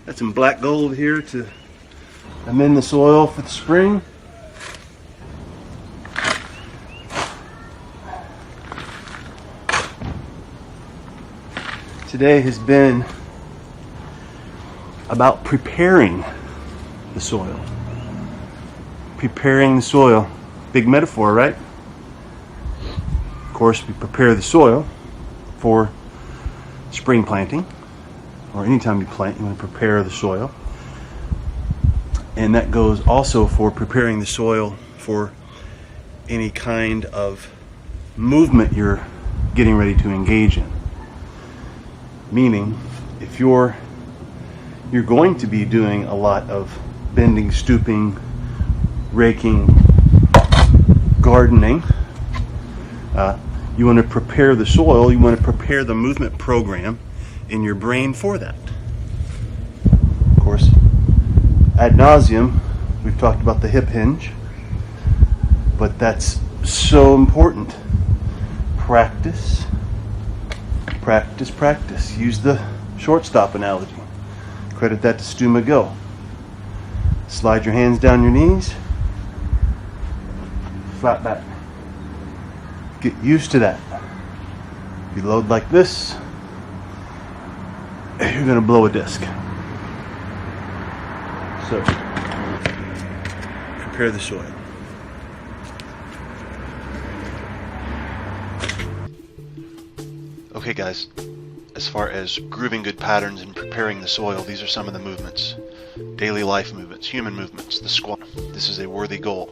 Got some black gold here to amend the soil for the spring. Today has been about preparing the soil. Preparing the soil. Big metaphor, right? Of course, we prepare the soil for spring planting, or anytime you plant, you want to prepare the soil. And that goes also for preparing the soil for any kind of movement you're getting ready to engage in. Meaning, if you're going to be doing a lot of bending, stooping, raking, gardening, you want to prepare the soil, you want to prepare the movement program in your brain for that. Of course, ad nauseum, we've talked about the hip hinge, but that's so important. Practice, practice, practice. Use the shortstop analogy. Credit that to Stu McGill. Slide your hands down your knees, flat back. Get used to that. If you load like this, you're going to blow a disc. So, prepare the soil. Okay guys, as far as grooving good patterns and preparing the soil, these are some of the movements. Daily life movements, human movements, the squat. This is a worthy goal.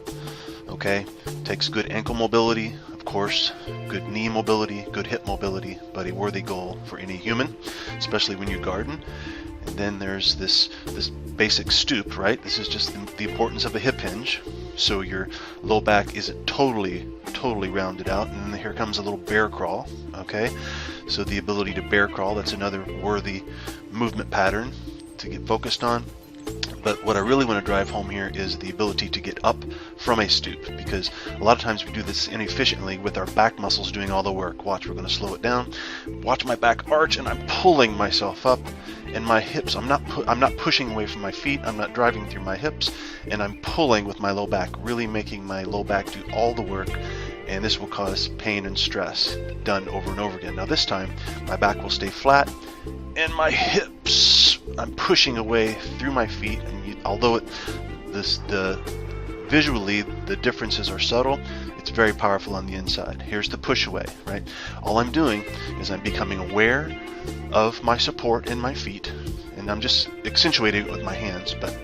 Okay? Takes good ankle mobility, of course, good knee mobility, good hip mobility, but a worthy goal for any human, especially when you garden. And then there's this basic stoop, right? This is just the importance of a hip hinge. So your low back isn't totally rounded out. And then here comes a little bear crawl, okay? So the ability to bear crawl, that's another worthy movement pattern to get focused on. But what I really want to drive home here is the ability to get up from a stoop, because a lot of times we do this inefficiently with our back muscles doing all the work. Watch, we're going to slow it down. Watch my back arch, and I'm pulling myself up, and my hips, I'm not pushing away from my feet, I'm not driving through my hips, and I'm pulling with my low back, really making my low back do all the work, and this will cause pain and stress done over and over again. Now this time, my back will stay flat, and my hips, I'm pushing away through my feet, and although visually the differences are subtle, it's very powerful on the inside. Here's the push away, right? All I'm doing is I'm becoming aware of my support in my feet, and I'm just accentuating it with my hands, but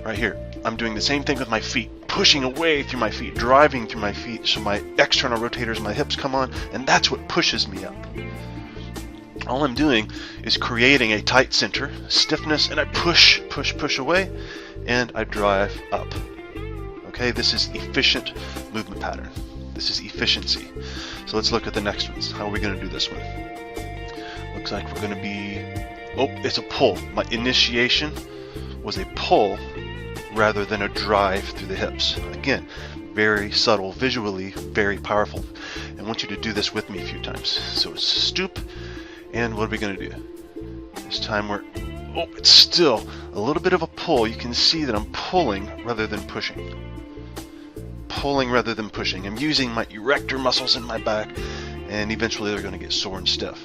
right here, I'm doing the same thing with my feet, pushing away through my feet, driving through my feet, so my external rotators, my hips come on, and that's what pushes me up. All I'm doing is creating a tight center, stiffness, and I push away, and I drive up. Okay, this is efficient movement pattern. This is efficiency. So let's look at the next ones. How are we going to do this one? Looks like we're going to be, it's a pull. My initiation was a pull rather than a drive through the hips. Again, very subtle, visually very powerful. I want you to do this with me a few times. So it's stoop. And what are we going to do? This time it's still a little bit of a pull. You can see that I'm pulling rather than pushing. Pulling rather than pushing. I'm using my erector muscles in my back, and eventually they're going to get sore and stiff.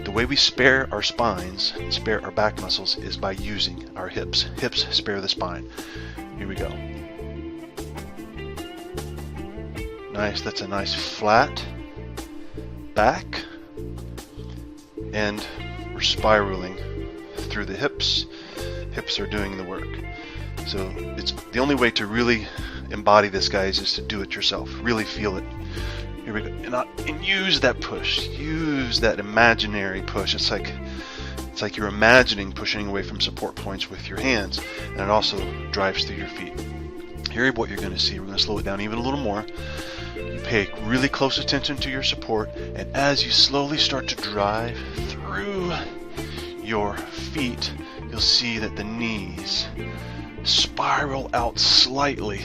The way we spare our spines and spare our back muscles is by using our hips. Hips spare the spine. Here we go. Nice. That's a nice flat back. And we're spiraling through the hips. Hips are doing the work. So it's the only way to really embody this, guys, is to do it yourself. Really feel it. Here we go. And use that push. Use that imaginary push. It's like you're imagining pushing away from support points with your hands, and it also drives through your feet. Here, what you're going to see, we're going to slow it down even a little more. You pay really close attention to your support, and as you slowly start to drive through your feet, you'll see that the knees spiral out slightly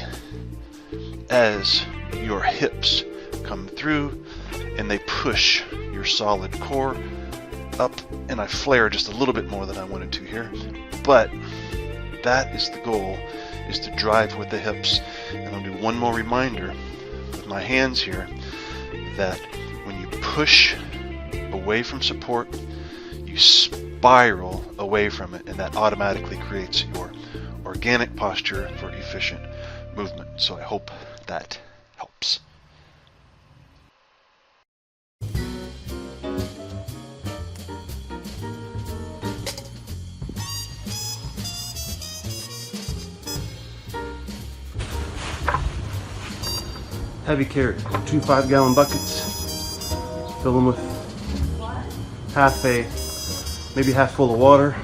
as your hips come through and they push your solid core up and I flare just a little bit more than I wanted to here. But that is the goal, is to drive with the hips. And I'll do one more reminder with my hands here that when you push away from support, you spiral away from it, and that automatically creates your organic posture for efficient movement. So I hope that helps. Heavy carry, 2 5-gallon buckets, fill them with maybe half full of water,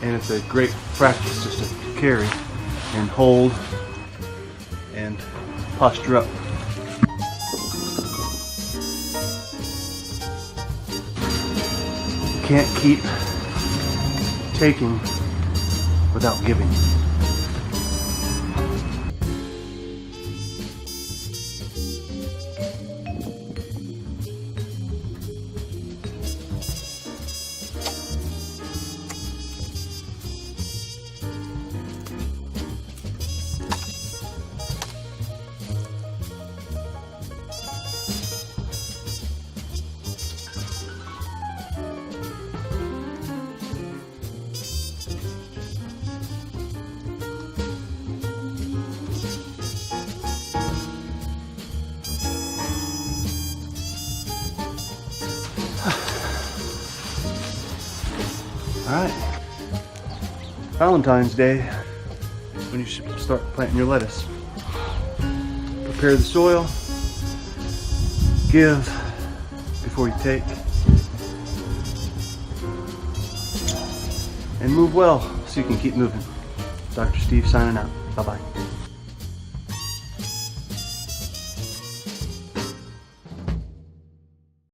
and it's a great practice just to carry and hold and posture up. You can't keep taking without giving. Alright, Valentine's Day, when you should start planting your lettuce. Prepare the soil, give before you take, and move well so you can keep moving. Dr. Steve signing out. Bye-bye.